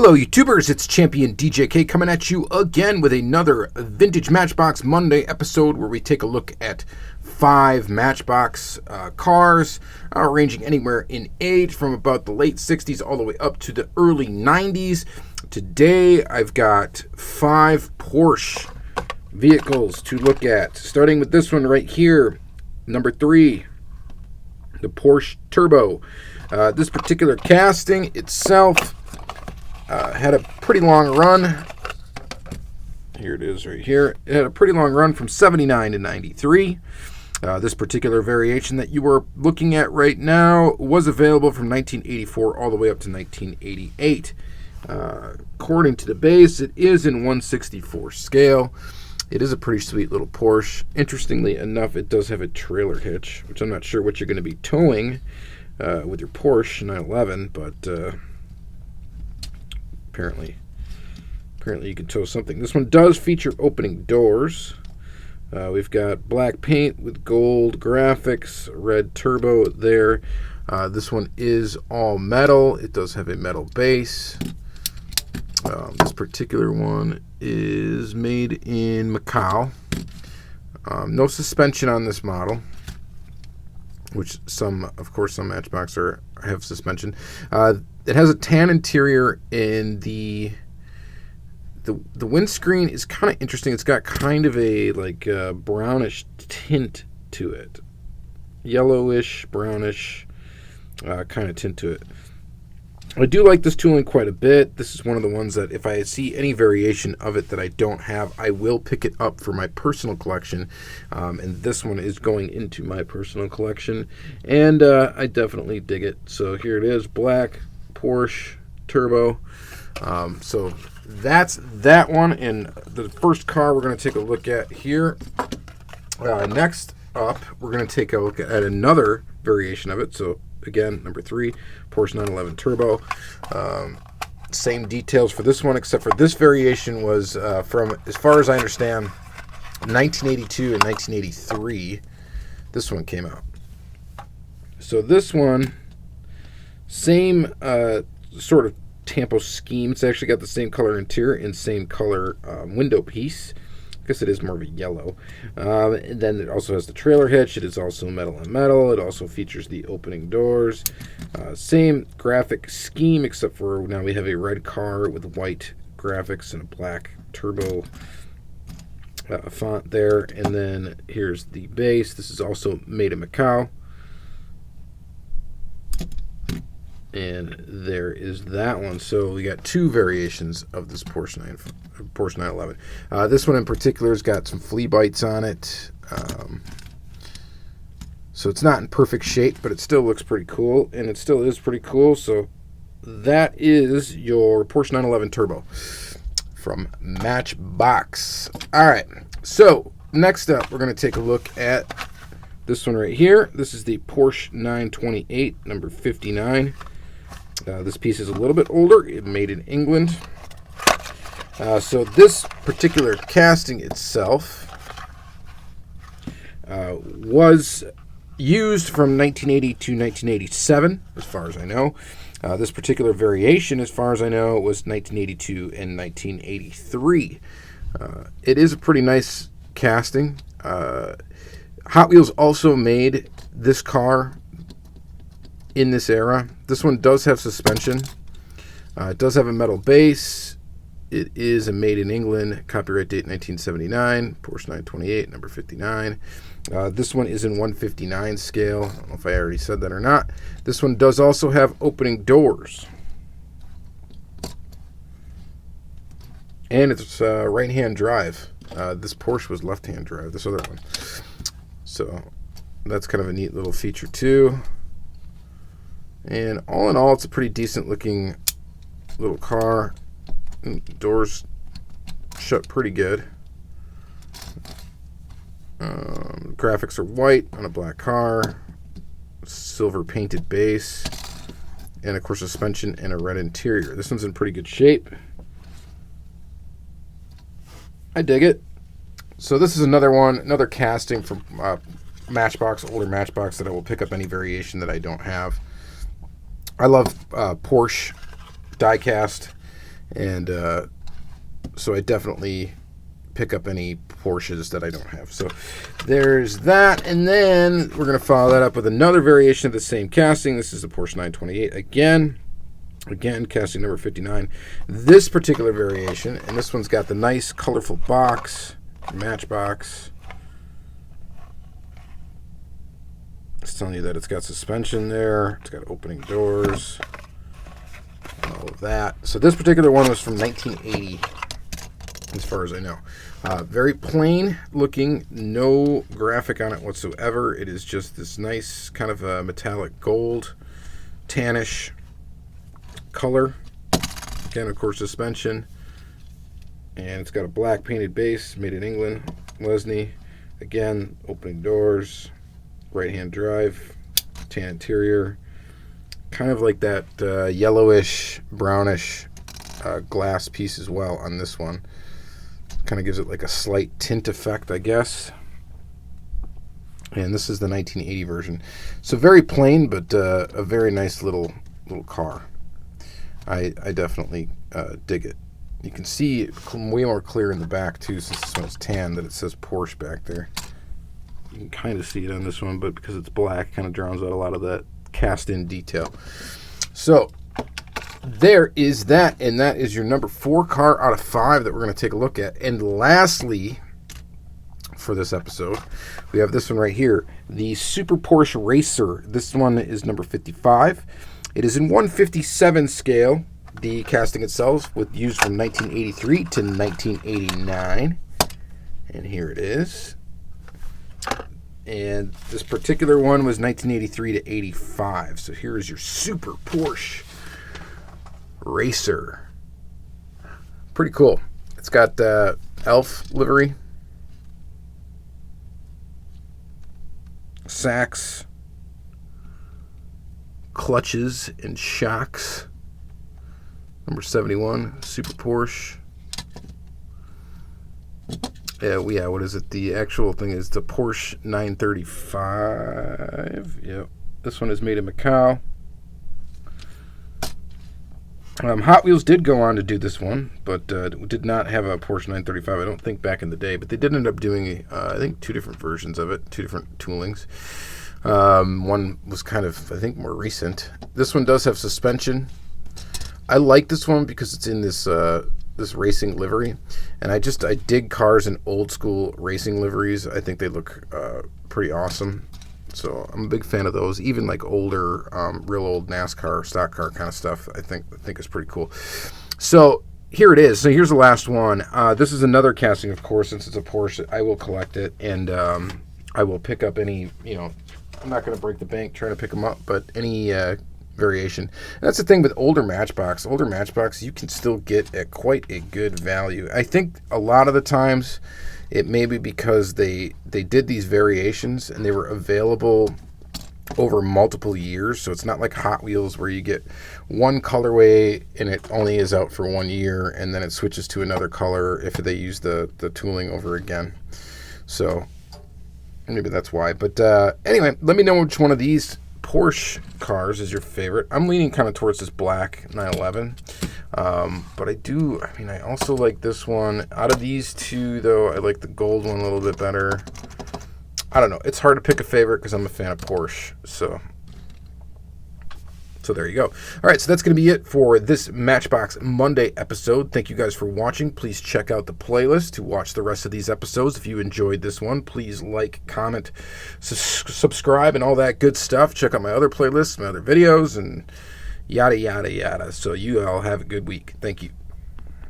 Hello YouTubers, it's Championdjk coming at you again with another Vintage Matchbox Monday episode where we take a look at 5 Matchbox cars ranging anywhere in age from about the late 60s all the way up to the early 90s. Today I've got 5 Porsche vehicles to look at, starting with this one right here, number 3, the Porsche Turbo. This particular casting itself had a pretty long run. Here it is right here. It had a pretty long run from 79 to 93. This particular variation that you are looking at right now was available from 1984 all the way up to 1988. According to the base, it is in 1/64 scale. It is a pretty sweet little Porsche. Interestingly enough, it does have a trailer hitch, which I'm not sure what you're going to be towing with your Porsche 911, but apparently you can tow something. This one does feature opening doors. We've got black paint with gold graphics, red turbo there. This one is all metal. It does have a metal base. This particular one is made in Macau. No suspension on this model, which of course some Matchbox have suspension. It has a tan interior, and the windscreen is kind of interesting. It's got kind of a brownish tint to it, yellowish, brownish kind of tint to it. I do like this tooling quite a bit. This is one of the ones that if I see any variation of it that I don't have, I will pick it up for my personal collection. And this one is going into my personal collection, and I definitely dig it. So here it is, black Porsche Turbo. So that's that one, and the first car we're going to take a look at here. Next up, we're going to take a look at another variation of it. So again, number 3, Porsche 911 Turbo. Same details for this one, except for this variation was from, as far as I understand, 1982 and 1983. This one came out. So this one, same sort of Tampo scheme. It's actually got the same color interior and same color window piece. I guess it is more of a yellow. And then it also has the trailer hitch. It is also metal on metal. It also features the opening doors. Same graphic scheme, except for now we have a red car with white graphics and a black turbo font there. And then here's the base. This is also made in Macau. And there is that one. So we got 2 variations of this Porsche 911. This one in particular has got some flea bites on it. So it's not in perfect shape, but it still looks pretty cool, and it still is pretty cool. So that is your Porsche 911 Turbo from Matchbox. All right, so next up, we're going to take a look at this one right here. This is the Porsche 928, number 59. This piece is a little bit older. It made in England. So this particular casting itself was used from 1980 to 1987, as far as I know. This particular variation, as far as I know, was 1982 and 1983. It is a pretty nice casting. Hot Wheels also made this car in this era. This one does have suspension. It does have a metal base. It is a made in England, copyright date 1979, Porsche 928, number 59. This one is in 1/59 scale. I don't know if I already said that or not. This one does also have opening doors. And it's right-hand drive. This Porsche was left-hand drive, this other one. So that's kind of a neat little feature too. And all in all, it's a pretty decent looking little car. Doors shut pretty good. Graphics are white on a black car, silver painted base, and of course suspension and a red interior. This one's in pretty good shape. I dig it. So this is another casting from Matchbox, older Matchbox, that I will pick up any variation that I don't have. I love Porsche Diecast. And so I definitely pick up any Porsches that I don't have. So there's that. And then we're going to follow that up with another variation of the same casting. This is the Porsche 928 again, casting number 59. This particular variation, and this one's got the nice colorful box, Matchbox. It's telling you that it's got suspension there, it's got opening doors, all of that. So this particular one was from 1980, as far as I know. Very plain looking, no graphic on it whatsoever. It is just this nice kind of a metallic gold, tannish color. Again, of course, suspension. And it's got a black painted base, made in England, Lesney. Again, opening doors, right-hand drive, tan interior. Kind of like that yellowish, brownish glass piece as well on this one. Kind of gives it like a slight tint effect, I guess. And this is the 1980 version. So very plain, but a very nice little car. I definitely dig it. You can see way more clear in the back too, since this one's tan, that it says Porsche back there. You can kind of see it on this one, but because it's black, it kind of drowns out a lot of that cast-in detail. So there is that, and that is your number 4 car out of 5 that we're going to take a look at. And lastly, for this episode, we have this one right here, the Super Porsche Racer. This one is number 55. It is in 1/57 scale. The casting itself was used from 1983 to 1989. And here it is. And this particular one was 1983 to 85. So here is your Super Porsche Racer. Pretty cool. It's got elf livery, sacks, clutches, and shocks. Number 71, Super Porsche. Yeah, what is it? The actual thing is the Porsche 935. Yep. This one is made in Macau. Hot Wheels did go on to do this one, but did not have a Porsche 935, I don't think, back in the day. But they did end up doing, I think, 2 different versions of it, 2 different toolings. One was kind of, I think, more recent. This one does have suspension. I like this one because it's in this this racing livery, and I dig cars in old school racing liveries. I think they look pretty awesome. So I'm a big fan of those. Even like older, real old NASCAR, stock car kind of stuff, I think is pretty cool. So here it is. So here's the last one. This is another casting, of course, since it's a Porsche. I will collect it, and I will pick up any, I'm not going to break the bank trying to pick them up, but any variation. And that's the thing with older Matchbox. Older Matchbox, you can still get at quite a good value. I think a lot of the times it may be because they did these variations and they were available over multiple years. So it's not like Hot Wheels where you get one colorway and it only is out for 1 year and then it switches to another color if they use the tooling over again. So maybe that's why. But anyway, let me know which one of these Porsche cars is your favorite. I'm leaning kind of towards this black 911. But I also like this one. Out of these two, though, I like the gold one a little bit better. I don't know. It's hard to pick a favorite because I'm a fan of Porsche. So there you go. All right, so that's going to be it for this Matchbox Monday episode. Thank you guys for watching. Please check out the playlist to watch the rest of these episodes. If you enjoyed this one, please like, comment, subscribe, and all that good stuff. Check out my other playlists, my other videos, and yada, yada, yada. So you all have a good week. Thank you.